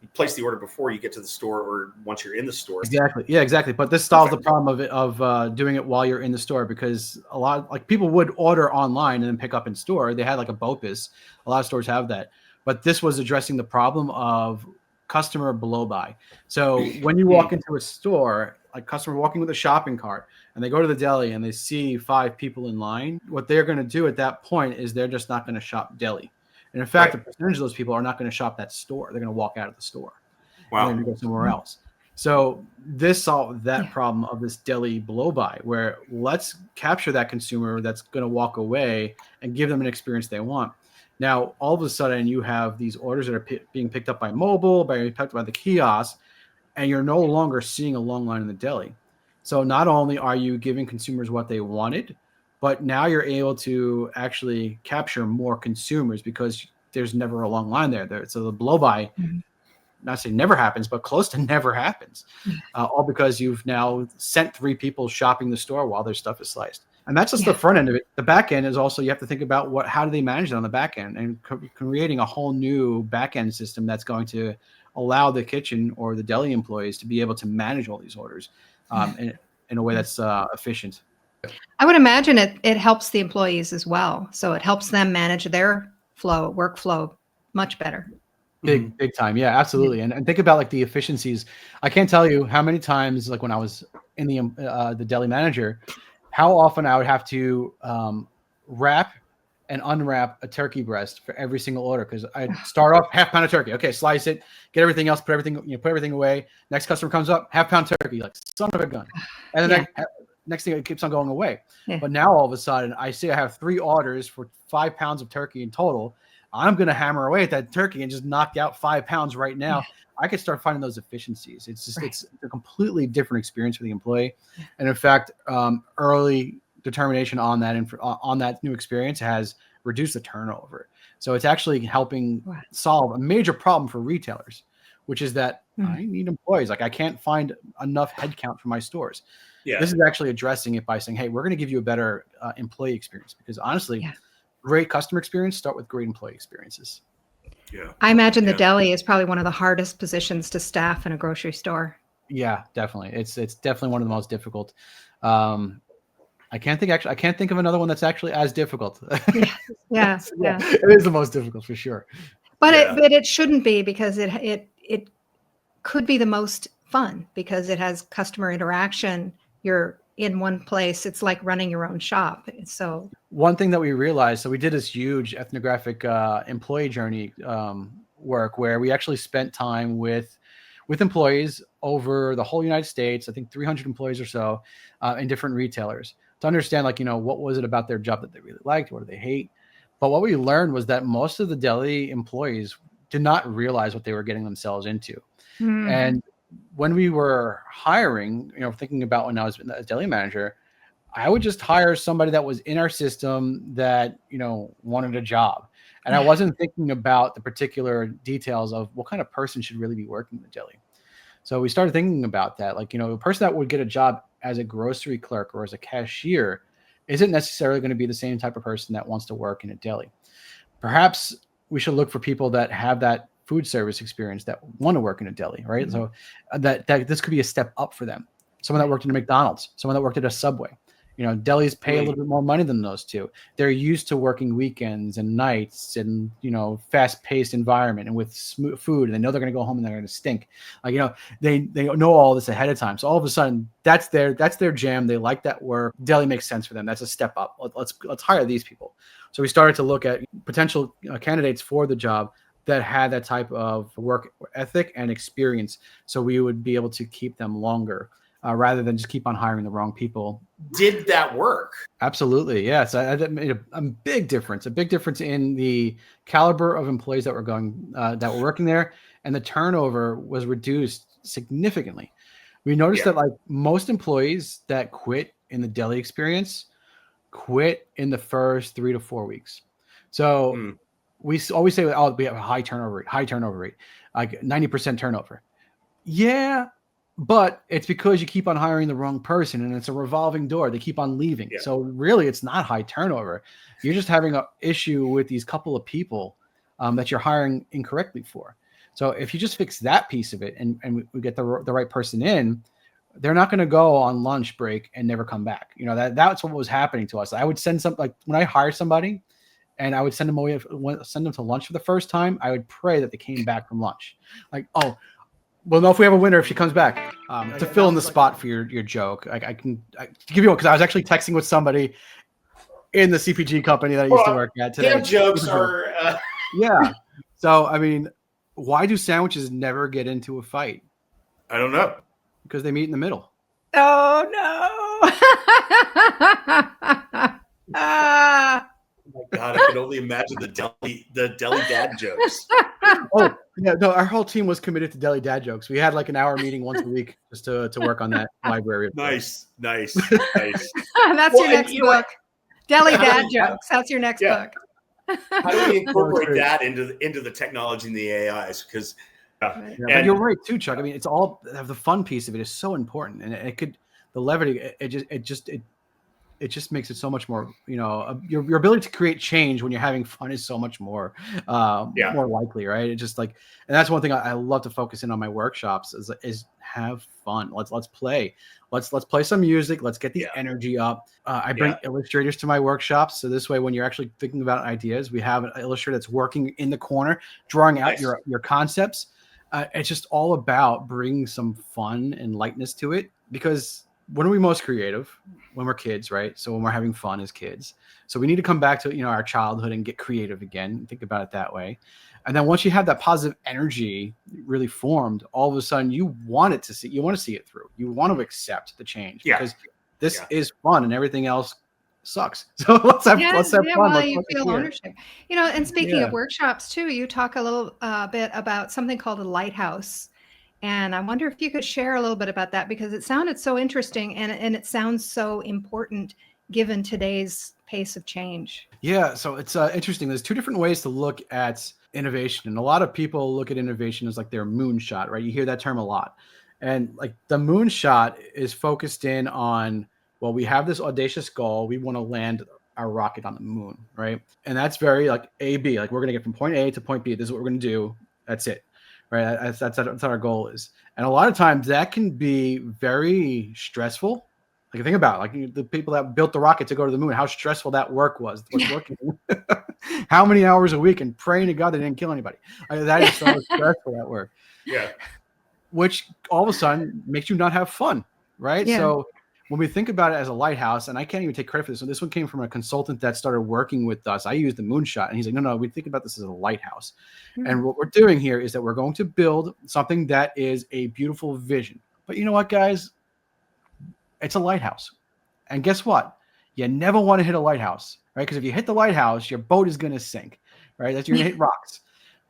you place the order before you get to the store or once you're in the store. Exactly. Yeah, exactly. But this solves the problem of doing it while you're in the store, because a lot like people would order online and then pick up in store. They had like a BOPIS. A lot of stores have that. But this was addressing the problem of customer blow by. So when you walk into a store, like customer walking with a shopping cart, and they go to the deli and they see 5 people in line, what they're going to do at that point is they're just not going to shop deli. And in fact, a percentage of those people are not going to shop that store. They're going to walk out of the store. Wow. And they're going to go somewhere else. So this solved that problem of this deli blow by, where let's capture that consumer that's going to walk away and give them an experience they want. Now, all of a sudden, you have these orders that are being picked up by mobile, picked up by the kiosk, and you're no longer seeing a long line in the deli. So not only are you giving consumers what they wanted, but now you're able to actually capture more consumers because there's never a long line there. So the blow by, not say never happens, but close to never happens, all because you've now sent 3 people shopping the store while their stuff is sliced. And that's just the front end of it. The back end is also, you have to think about how do they manage it on the back end, and creating a whole new back end system that's going to allow the kitchen or the deli employees to be able to manage all these orders in a way that's efficient. I would imagine it helps the employees as well. So it helps them manage their workflow much better. Big time. Yeah, absolutely. And think about like the efficiencies. I can't tell you how many times, like when I was in the deli manager, how often I would have to wrap and unwrap a turkey breast for every single order, because I'd start off half pound of turkey. Okay, slice it, get everything else, put everything away. Next customer comes up, half pound turkey, like son of a gun. And then next thing, it keeps on going away. Yeah. But now all of a sudden, I see I have 3 orders for 5 pounds of turkey in total. I'm going to hammer away at that turkey and just knock out 5 pounds right now. Yeah. I could start finding those efficiencies. It's just it's a completely different experience for the employee. And in fact, early determination on that new experience has reduced the turnover. So it's actually helping solve a major problem for retailers, which is that I need employees. Like I can't find enough headcount for my stores. Yeah. This is actually addressing it by saying, hey, we're going to give you a better employee experience, because honestly, great customer experience start with great employee experiences. Yeah. I imagine the deli is probably one of the hardest positions to staff in a grocery store. Yeah, definitely. It's definitely one of the most difficult. I can't think of another one that's actually as difficult. Yeah. It is the most difficult for sure. But it shouldn't be, because it could be the most fun, because it has customer interaction. You're in one place. It's like running your own shop. So one thing that we realized, so we did this huge ethnographic employee journey work where we actually spent time with employees over the whole United States, I think 300 employees or so, in different retailers, to understand, like, what was it about their job that they really liked? What do they hate? But what we learned was that most of the deli employees did not realize what they were getting themselves into. And when we were hiring, thinking about when I was a deli manager, I would just hire somebody that was in our system that, wanted a job. And I wasn't thinking about the particular details of what kind of person should really be working in the deli. So we started thinking about that. Like, a person that would get a job as a grocery clerk or as a cashier isn't necessarily going to be the same type of person that wants to work in a deli. Perhaps we should look for people that have that food service experience that want to work in a deli, right? So that this could be a step up for them. Someone that worked in a McDonald's, someone that worked at a Subway. Delis pay a little bit more money than those two. They're used to working weekends and nights and, fast-paced environment and with food, and they know they're going to go home and they're going to stink. Like, they know all this ahead of time. So all of a sudden, that's their jam. They like that work. Deli makes sense for them. That's a step up. Let's hire these people. So we started to look at potential candidates for the job that had that type of work ethic and experience, so we would be able to keep them longer. Rather than just keep on hiring the wrong people. Did that work? Absolutely, yes. That made a big difference. A big difference in the caliber of employees that were working there, and the turnover was reduced significantly. We noticed that, like, most employees that quit in the deli experience quit in the first 3 to 4 weeks. So we always say, "Oh, we have a high turnover rate, like 90% turnover." Yeah. But it's because you keep on hiring the wrong person, and it's a revolving door. They keep on leaving. Yeah. So really, it's not high turnover. You're just having an issue with these couple of people that you're hiring incorrectly for. So if you just fix that piece of it and we get the right person in, they're not going to go on lunch break and never come back. That's what was happening to us. I would send like when I hired somebody and I would send them to lunch for the first time, I would pray that they came back from lunch. Like, oh, we'll know if we have a winner if she comes back. To fill in the spot for your joke, I can give you one because I was actually texting with somebody in the CPG company that I used to work at today. Damn jokes are... Yeah. So, I mean, why do sandwiches never get into a fight? I don't know. Because they meet in the middle. Oh, no. Oh my God, I can only imagine the deli dad jokes. Oh, yeah, no, our whole team was committed to deli dad jokes. We had like an hour meeting once a week just to work on that library. Nice. That's your next book. Deli dad jokes. That's your next book. How do we incorporate that into the technology and the AIs? Because but you're right too, Chuck. I mean, it's all the fun piece of it is so important, and the levity. It just makes it so much more, your ability to create change when you're having fun is so much more likely, right? It's just like, and that's one thing I love to focus in on my workshops is have fun. Let's play. Let's play some music. Let's get the energy up. I bring illustrators to my workshops. So this way, when you're actually thinking about ideas, we have an illustrator that's working in the corner, drawing out your concepts. It's just all about bringing some fun and lightness to it, because when are we most creative? When we're kids, right? So when we're having fun as kids. So we need to come back to, our childhood and get creative again. Think about it that way. And then once you have that positive energy really formed, all of a sudden you want to see it through. You want to accept the change because this is fun and everything else sucks. So let's have fun. Well, you feel ownership. And speaking of workshops too, you talk a little bit about something called a lighthouse. And I wonder if you could share a little bit about that, because it sounded so interesting and it sounds so important given today's pace of change. Yeah, so it's interesting. There's two different ways to look at innovation. And a lot of people look at innovation as like their moonshot, right? You hear that term a lot. And like the moonshot is focused in on, well, we have this audacious goal. We want to land our rocket on the moon, right? And that's very like A-B. Like we're going to get from point A to point B. This is what we're going to do. That's it. Right. That's what our goal is. And a lot of times that can be very stressful. Like think about like the people that built the rocket to go to the moon, how stressful that work was. Working how many hours a week and praying to God they didn't kill anybody. That is so stressful, that work. Yeah. Which all of a sudden makes you not have fun. Right. Yeah. So when we think about it as a lighthouse, and I can't even take credit for this. So this one came from a consultant that started working with us. I used the moonshot, and he's like, no, we think about this as a lighthouse. Mm-hmm. And what we're doing here is that we're going to build something that is a beautiful vision. But you know what, guys? It's a lighthouse. And guess what? You never want to hit a lighthouse, right? Because if you hit the lighthouse, your boat is going to sink, right? That's you're going to hit rocks.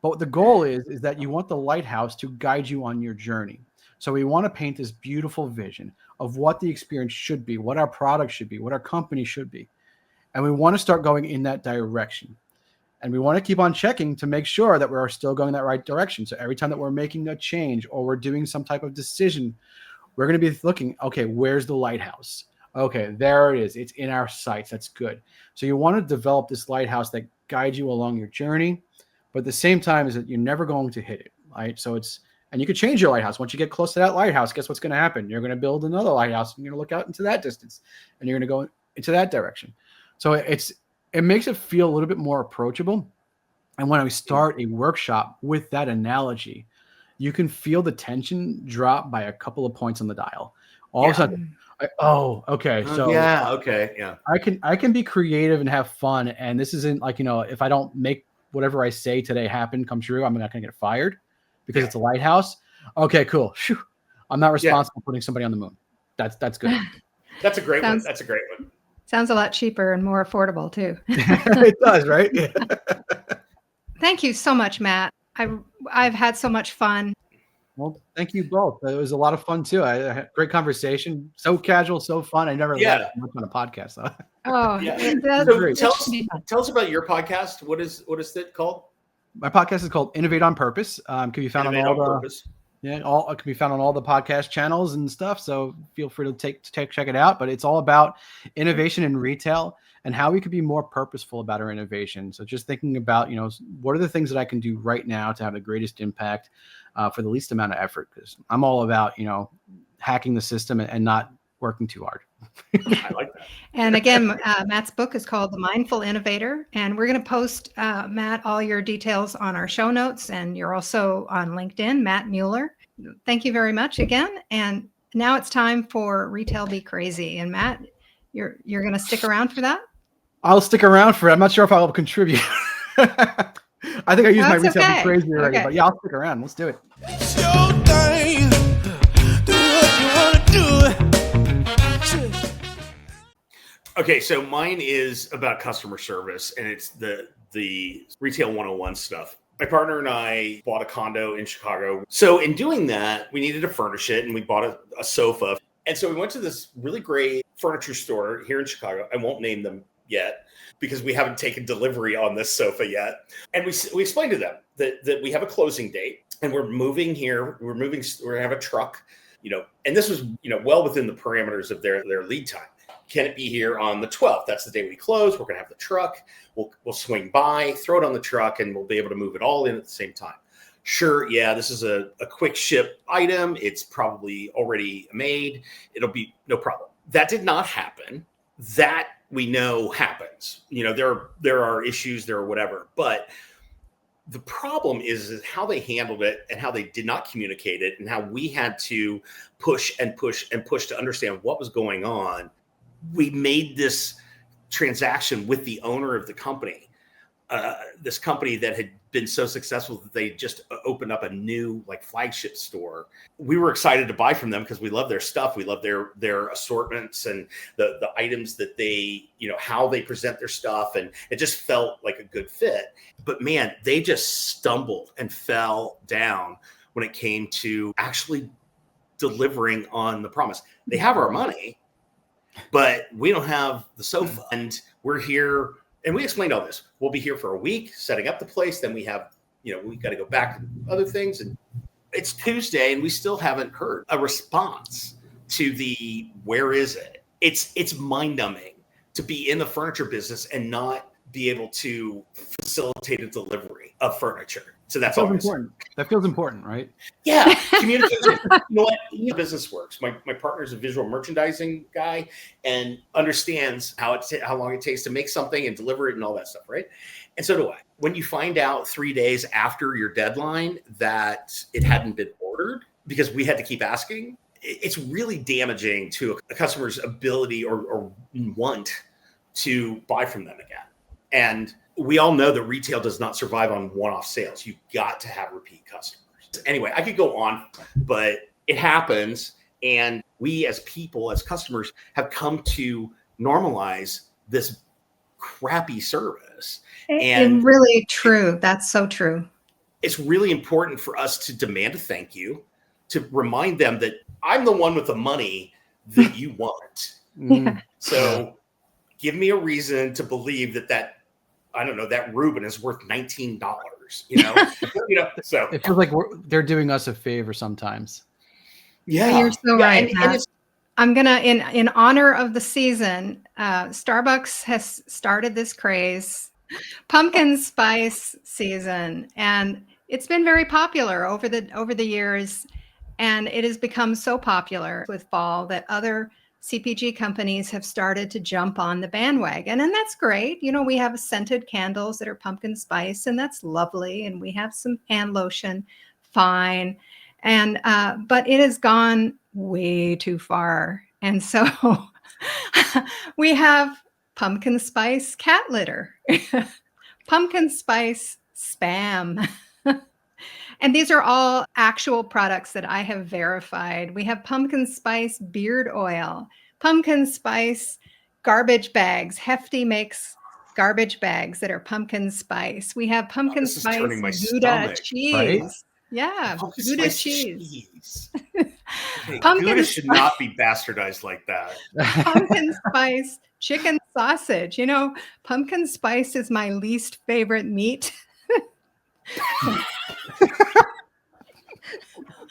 But the goal is that you want the lighthouse to guide you on your journey. So we want to paint this beautiful vision of what the experience should be, what our product should be, what our company should be. And we want to start going in that direction. And we want to keep on checking to make sure that we're still going that right direction. So every time that we're making a change or we're doing some type of decision, we're going to be looking, okay, where's the lighthouse? Okay, there it is. It's in our sights. That's good. So you want to develop this lighthouse that guides you along your journey, but at the same time is that you're never going to hit it, right? So and you could change your lighthouse. Once you get close to that lighthouse, guess what's going to happen? You're going to build another lighthouse and you're going to look out into that distance and you're going to go into that direction. So it makes it feel a little bit more approachable. And when we start a workshop with that analogy, you can feel the tension drop by a couple of points on the dial. All of a sudden, okay. So yeah. I can be creative and have fun. And this isn't like, if I don't make whatever I say today happen, come true, I'm not going to get fired because it's a lighthouse. Okay, cool. Whew. I'm not responsible for putting somebody on the moon. That's good. That's a great one. That's a great one. Sounds a lot cheaper and more affordable too. It does, right? Yeah. Thank you so much, Matt. I've had so much fun. Well, thank you both. It was a lot of fun too. I had a great conversation. So casual, so fun. I never laughed much on a podcast though. Oh, yeah. So tell us about your podcast. What is it called? My podcast is called Innovate on Purpose. Can be found on all it can be found on all the podcast channels and stuff. So feel free to check it out. But it's all about innovation in retail and how we could be more purposeful about our innovation. So just thinking about, what are the things that I can do right now to have the greatest impact for the least amount of effort? Because I'm all about, hacking the system and not working too hard. I like that. And again, Matt's book is called The Mindful Innovator. And we're going to post, Matt, all your details on our show notes. And you're also on LinkedIn, Matt Mueller. Thank you very much again. And now it's time for Retail Be Crazy. And Matt, you're going to stick around for that? I'll stick around for it. I'm not sure if I'll contribute. I think I used my Retail Be Crazy already, but yeah, I'll stick around. Let's do it. It's your thing. Do what you want to do. Okay, so mine is about customer service, and it's the Retail 101 stuff. My partner and I bought a condo in Chicago. So in doing that, we needed to furnish it, and we bought a sofa. And so we went to this really great furniture store here in Chicago. I won't name them yet because we haven't taken delivery on this sofa yet. And we explained to them that we have a closing date and we're moving here. We're going to have a truck, and this was, well within the parameters of their lead time. Can it be here on the 12th? That's the day we close. We're going to have the truck. We'll swing by, throw it on the truck, and we'll be able to move it all in at the same time. Sure, yeah, this is a quick ship item. It's probably already made. It'll be no problem. That did not happen. That we know happens. There are issues, there are whatever. But the problem is how they handled it and how they did not communicate it and how we had to push and push and push to understand what was going on. We made this transaction with the owner of the company, this company that had been so successful that they just opened up a new flagship store. We were excited to buy from them because we love their stuff. We love their assortments and the items that they, how they present their stuff. And it just felt like a good fit. But man, they just stumbled and fell down when it came to actually delivering on the promise. They have our money, but we don't have the sofa, and we're here. And we explained all this. We'll be here for a week setting up the place. Then we have, we got to go back to other things. And it's Tuesday and we still haven't heard a response to the, where is it? It's mind numbing to be in the furniture business and not be able to facilitate a delivery of furniture. So that's all important. That feels important, right? Yeah. Communication. You know what? Business works. My partner is a visual merchandising guy and understands how long it takes to make something and deliver it and all that stuff, right? And so do I. When you find out 3 days after your deadline that it hadn't been ordered because we had to keep asking, it's really damaging to a customer's ability or want to buy from them again. And we all know that retail does not survive on one-off sales. You've got to have repeat customers. Anyway, I could go on, but it happens. And we as people, as customers, have come to normalize this crappy service. And really true. That's so true. It's really important for us to demand a thank you, to remind them that I'm the one with the money that you want. Yeah. So give me a reason to believe that I don't know, that Reuben is worth $19, so it feels like they're doing us a favor sometimes. Yeah. And you're so right, and Matt. I'm going to, in honor of the season, Starbucks has started this craze, pumpkin spice season, and it's been very popular over the years, and it has become so popular with fall that other CPG companies have started to jump on the bandwagon, and that's great. We have scented candles that are pumpkin spice, and that's lovely, and we have some hand lotion, fine, and but it has gone way too far, and so we have pumpkin spice cat litter, pumpkin spice spam. And these are all actual products that I have verified. We have pumpkin spice beard oil, pumpkin spice garbage bags. Hefty makes garbage bags that are pumpkin spice. We have pumpkin spice Gouda cheese. Right? Yeah, pumpkin Gouda spice cheese. Okay, Gouda should not be bastardized like that. Pumpkin spice chicken sausage. Pumpkin spice is my least favorite meat.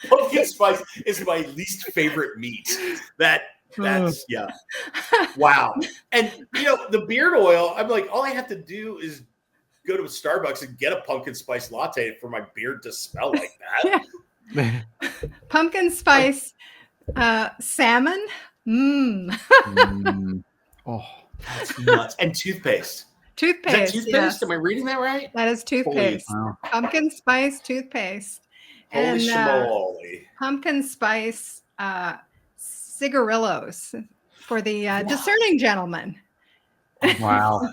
Pumpkin spice is my least favorite meat. That's yeah. Wow. And the beard oil, I'm like, all I have to do is go to a Starbucks and get a pumpkin spice latte for my beard to smell like that. Yeah. Pumpkin spice salmon. Oh, that's nuts. And toothpaste. Toothpaste. Is that toothpaste? Yes. Am I reading that right? That is toothpaste. Wow. Pumpkin spice toothpaste. Holy schmoly. Pumpkin spice cigarillos for the discerning gentleman. Wow.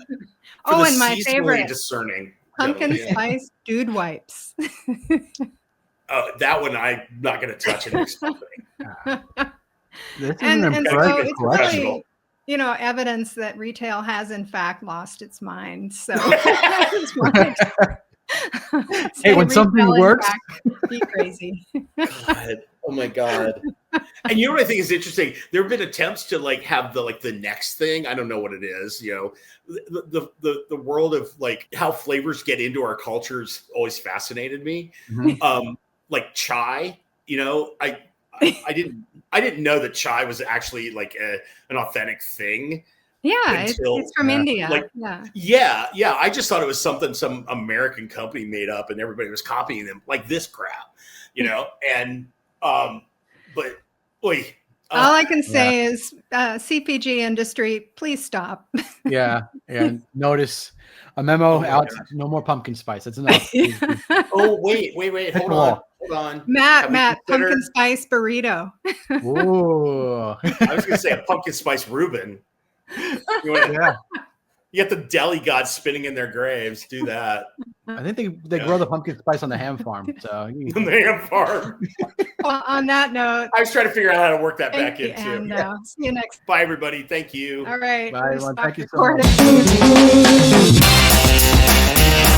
And my favorite, discerning pumpkin spice dude wipes. That one I'm not going to touch in this company. This is and an so it's professional. really, evidence that retail has in fact lost its mind. So hey, when something works, be crazy. God. Oh my God. And what I think is interesting? There have been attempts to have the next thing. I don't know what it is. The world of how flavors get into our cultures always fascinated me. Mhm. Like chai, I didn't know that chai was actually an authentic thing. Yeah, it's from India. Yeah. I just thought it was something some American company made up, and everybody was copying them like this crap, And but boy, all I can say is CPG industry, please stop. Yeah, and notice a memo out. No more pumpkin spice. That's enough. Oh wait, hold on. Matt, pumpkin spice burrito. Ooh. I was gonna say a pumpkin spice Reuben. You got the deli gods spinning in their graves. Do that. I think they grow the pumpkin spice on the ham farm. So On the ham farm. Well, on that note, I was trying to figure out how to work that back in too. And see you next. Bye, everybody. Thank you. All right. Bye, everyone. Thank you so Recording. much.